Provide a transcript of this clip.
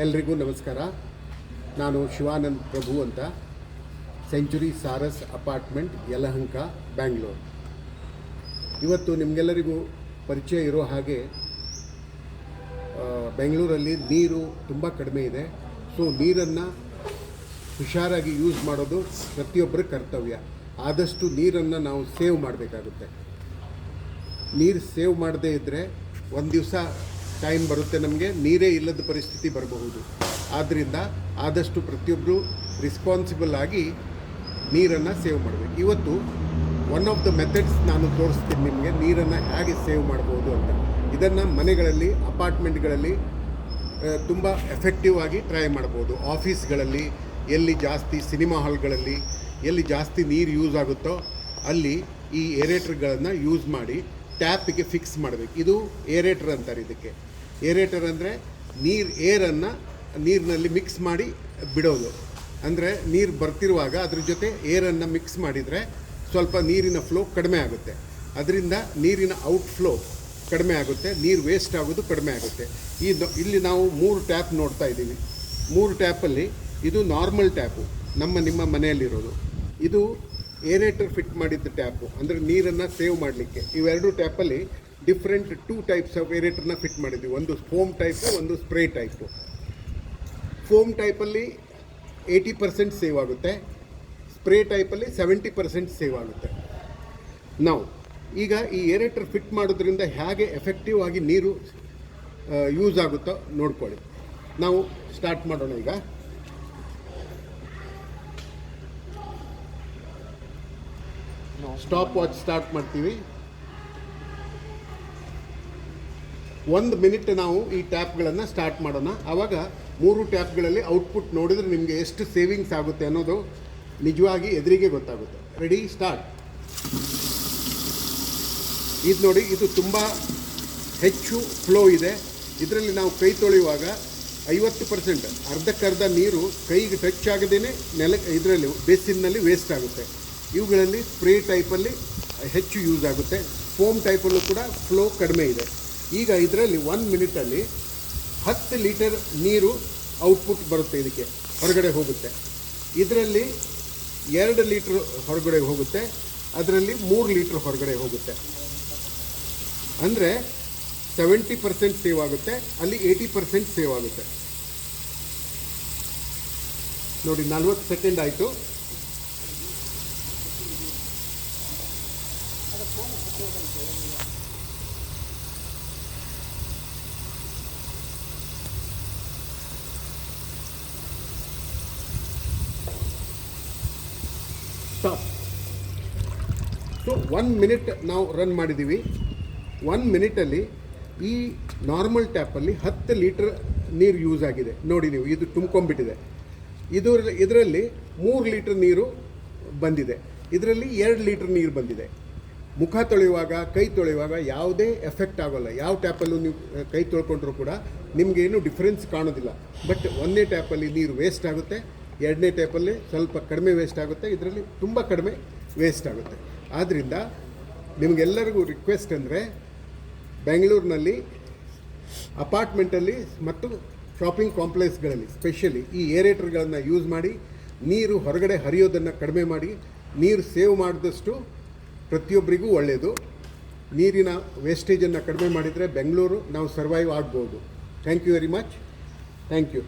ಎಲ್ರಿಗೂ ನಮಸ್ಕಾರ. ನಾನು ಶಿವಾನಂದ್ ಪ್ರಭು ಅಂತ, ಸೆಂಚುರಿ ಸಾರಸ್ ಅಪಾರ್ಟ್ಮೆಂಟ್, ಯಲಹಂಕ, ಬ್ಯಾಂಗ್ಳೂರು. ಇವತ್ತು ನಿಮಗೆಲ್ಲರಿಗೂ ಪರಿಚಯ ಇರೋ ಹಾಗೆ ಬೆಂಗಳೂರಲ್ಲಿ ನೀರು ತುಂಬ ಕಡಿಮೆ ಇದೆ. ಸೊ ನೀರನ್ನು ಹುಷಾರಾಗಿ ಯೂಸ್ ಮಾಡೋದು ಪ್ರತಿಯೊಬ್ಬರ ಕರ್ತವ್ಯ. ಆದಷ್ಟು ನೀರನ್ನು ನಾವು ಸೇವ್ ಮಾಡಬೇಕಾಗುತ್ತೆ. ನೀರು ಸೇವ್ ಮಾಡದೇ ಇದ್ದರೆ ಒಂದು ದಿವಸ ಟೈಮ್ ಬರುತ್ತೆ, ನಮಗೆ ನೀರೇ ಇಲ್ಲದ ಪರಿಸ್ಥಿತಿ ಬರಬಹುದು. ಆದ್ದರಿಂದ ಆದಷ್ಟು ಪ್ರತಿಯೊಬ್ಬರು ರೆಸ್ಪಾನ್ಸಿಬಲ್ ಆಗಿ ನೀರನ್ನು ಸೇವ್ ಮಾಡಬೇಕು. ಇವತ್ತು ಒನ್ ಆಫ್ ದ ಮೆಥಡ್ಸ್ ನಾನು ತೋರಿಸ್ತೀನಿ ನಿಮಗೆ, ನೀರನ್ನು ಹೇಗೆ ಸೇವ್ ಮಾಡ್ಬೋದು ಅಂತ. ಇದನ್ನು ಮನೆಗಳಲ್ಲಿ, ಅಪಾರ್ಟ್ಮೆಂಟ್ಗಳಲ್ಲಿ ತುಂಬ ಎಫೆಕ್ಟಿವ್ ಆಗಿ ಟ್ರೈ ಮಾಡ್ಬೋದು. ಆಫೀಸ್ಗಳಲ್ಲಿ, ಎಲ್ಲಿ ಜಾಸ್ತಿ ಸಿನಿಮಾ ಹಾಲ್ಗಳಲ್ಲಿ ಎಲ್ಲಿ ಜಾಸ್ತಿ ನೀರು ಯೂಸ್ ಆಗುತ್ತೋ ಅಲ್ಲಿ ಈ ಏರೇಟರ್ಗಳನ್ನು ಯೂಸ್ ಮಾಡಿ ಟ್ಯಾಪಿಗೆ ಫಿಕ್ಸ್ ಮಾಡಬೇಕು. ಇದು ಏರೇಟರ್ ಅಂತಾರೆ. ಇದಕ್ಕೆ ಏರೇಟರ್ ಅಂದರೆ ಏರನ್ನು ನೀರಿನಲ್ಲಿ ಮಿಕ್ಸ್ ಮಾಡಿ ಬಿಡೋದು. ಅಂದರೆ ನೀರು ಬರ್ತಿರುವಾಗ ಅದ್ರ ಜೊತೆ ಏರನ್ನು ಮಿಕ್ಸ್ ಮಾಡಿದರೆ ಸ್ವಲ್ಪ ನೀರಿನ ಫ್ಲೋ ಕಡಿಮೆ ಆಗುತ್ತೆ. ಅದರಿಂದ ನೀರಿನ ಔಟ್ಫ್ಲೋ ಕಡಿಮೆ ಆಗುತ್ತೆ, ನೀರು ವೇಸ್ಟ್ ಆಗೋದು ಕಡಿಮೆ ಆಗುತ್ತೆ. ಇಲ್ಲಿ ನಾವು 3 ಟ್ಯಾಪ್ ನೋಡ್ತಾ ಇದ್ದೀವಿ. 3 ಟ್ಯಾಪಲ್ಲಿ ಇದು ನಾರ್ಮಲ್ ಟ್ಯಾಪು, ನಿಮ್ಮ ಮನೆಯಲ್ಲಿರೋದು. ಇದು ಏರೇಟರ್ ಫಿಟ್ ಮಾಡಿದ್ದ ಟ್ಯಾಪು, ಅಂದರೆ ನೀರನ್ನು ಸೇವ್ ಮಾಡಲಿಕ್ಕೆ. ಇವೆರಡು ಟ್ಯಾಪಲ್ಲಿ ಡಿಫ್ರೆಂಟ್ 2 ಟೈಪ್ಸ್ ಆಫ್ ಏರೇಟರ್ನ ಫಿಟ್ ಮಾಡಿದ್ವಿ. ಒಂದು ಫೋಮ್ ಟೈಪು, ಒಂದು ಸ್ಪ್ರೇ ಟೈಪು. ಫೋಮ್ ಟೈಪಲ್ಲಿ 80% ಸೇವ್ ಆಗುತ್ತೆ, ಸ್ಪ್ರೇ ಟೈಪಲ್ಲಿ 70% ಸೇವ್ ಆಗುತ್ತೆ. ಈಗ ಈ ಏರೇಟರ್ ಫಿಟ್ ಮಾಡೋದ್ರಿಂದ ಹೇಗೆ ಎಫೆಕ್ಟಿವ್ ಆಗಿ ನೀರು ಯೂಸ್ ಆಗುತ್ತೋ ನೋಡ್ಕೊಳ್ಳಿ. ನಾವು ಸ್ಟಾರ್ಟ್ ಮಾಡೋಣ. ಈಗ ಸ್ಟಾಪ್ ವಾಚ್ ಸ್ಟಾರ್ಟ್ ಮಾಡ್ತೀವಿ. 1 ಮಿನಿಟ್ ನಾವು ಈ ಟ್ಯಾಪ್ಗಳನ್ನು ಸ್ಟಾರ್ಟ್ ಮಾಡೋಣ. ಆವಾಗ 3 ಟ್ಯಾಪ್ಗಳಲ್ಲಿ ಔಟ್ಪುಟ್ ನೋಡಿದರೆ ನಿಮಗೆ ಎಷ್ಟು ಸೇವಿಂಗ್ಸ್ ಆಗುತ್ತೆ ಅನ್ನೋದು ನಿಜವಾಗಿ ಎದುರಿಗೆ ಗೊತ್ತಾಗುತ್ತೆ. Ready, start. ಇದು ನೋಡಿ, ಇದು ತುಂಬ ಹೆಚ್ಚು ಫ್ಲೋ ಇದೆ. ಇದರಲ್ಲಿ ನಾವು ಕೈ ತೊಳೆಯುವಾಗ 50%, ಅರ್ಧಕ್ಕರ್ಧ ನೀರು ಕೈಗೆ ಟಚ್ ಆಗದೇ ಇದರಲ್ಲಿ ಬೇಸಿನ್ನಲ್ಲಿ ವೇಸ್ಟ್ ಆಗುತ್ತೆ. ಇವುಗಳಲ್ಲಿ ಸ್ಪ್ರೇ ಟೈಪಲ್ಲಿ ಹೆಚ್ಚು ಯೂಸ್ ಆಗುತ್ತೆ. ಫೋಮ್ ಟೈಪಲ್ಲೂ ಕೂಡ ಫ್ಲೋ ಕಡಿಮೆ ಇದೆ. ಈಗ ಇದರಲ್ಲಿ 1 ಮಿನಿಟಲ್ಲಿ 10 ಲೀಟರ್ ನೀರು ಔಟ್ಪುಟ್ ಬರುತ್ತೆ. ಇದಕ್ಕೆ ಹೊರಗಡೆ ಹೋಗುತ್ತೆ. ಇದರಲ್ಲಿ 2 ಲೀಟ್ರ್ ಹೊರಗಡೆ ಹೋಗುತ್ತೆ, ಅದರಲ್ಲಿ 3 ಲೀಟ್ರ್ ಹೊರಗಡೆ ಹೋಗುತ್ತೆ. ಅಂದರೆ 70% ಸೇವ್ ಆಗುತ್ತೆ, ಅಲ್ಲಿ 80% ಸೇವ್ ಆಗುತ್ತೆ. ನೋಡಿ, 40 ಸೆಕೆಂಡ್ ಆಯಿತು. ಸ್ಟಾಪ್. ಸೊ 1 ಮಿನಿಟ್ ನಾವು ರನ್ ಮಾಡಿದ್ದೀವಿ. 1 ಮಿನಿಟಲ್ಲಿ ಈ ನಾರ್ಮಲ್ ಟ್ಯಾಪಲ್ಲಿ 10 ಲೀಟ್ರ್ ನೀರು ಯೂಸ್ ಆಗಿದೆ. ನೋಡಿ ನೀವು, ಇದು ತುಂಬ್ಕೊಂಡ್ಬಿಟ್ಟಿದೆ. ಇದರಲ್ಲಿ 3 ಲೀಟ್ರ್ ನೀರು ಬಂದಿದೆ, ಇದರಲ್ಲಿ 2 ಲೀಟ್ರ್ ನೀರು ಬಂದಿದೆ. ಮುಖ ತೊಳೆಯುವಾಗ, ಕೈ ತೊಳೆಯುವಾಗ ಯಾವುದೇ ಎಫೆಕ್ಟ್ ಆಗೋಲ್ಲ. ಯಾವ ಟ್ಯಾಪಲ್ಲೂ ನೀವು ಕೈ ತೊಳ್ಕೊಂಡ್ರೂ ಕೂಡ ನಿಮಗೇನು ಡಿಫ್ರೆನ್ಸ್ ಕಾಣೋದಿಲ್ಲ. ಬಟ್ 1ನೇ ಟ್ಯಾಪಲ್ಲಿ ನೀರು ವೇಸ್ಟ್ ಆಗುತ್ತೆ, 2ನೇ ಟ್ಯಾಪಲ್ಲಿ ಸ್ವಲ್ಪ ಕಡಿಮೆ ವೇಸ್ಟ್ ಆಗುತ್ತೆ, ಇದರಲ್ಲಿ ತುಂಬ ಕಡಿಮೆ ವೇಸ್ಟ್ ಆಗುತ್ತೆ. ಆದ್ದರಿಂದ ನಿಮಗೆಲ್ಲರಿಗೂ ರಿಕ್ವೆಸ್ಟ್ ಅಂದರೆ, ಬೆಂಗಳೂರಿನಲ್ಲಿ ಅಪಾರ್ಟ್ಮೆಂಟಲ್ಲಿ ಮತ್ತು ಶಾಪಿಂಗ್ ಕಾಂಪ್ಲೆಕ್ಸ್ಗಳಲ್ಲಿ ಸ್ಪೆಷಲಿ ಈ ಏರೇಟರ್ಗಳನ್ನು ಯೂಸ್ ಮಾಡಿ ನೀರು ಹೊರಗಡೆ ಹರಿಯೋದನ್ನು ಕಡಿಮೆ ಮಾಡಿ ನೀರು ಸೇವ್ ಮಾಡಿದಷ್ಟು ಪ್ರತಿಯೊಬ್ಬರಿಗೂ ಒಳ್ಳೆಯದು. ನೀರಿನ ವೇಸ್ಟೇಜನ್ನು ಕಡಿಮೆ ಮಾಡಿದರೆ ಬೆಂಗಳೂರು ನಾವು ಸರ್ವೈವ್ ಆಗ್ಬೋದು. Thank you very much. Thank you.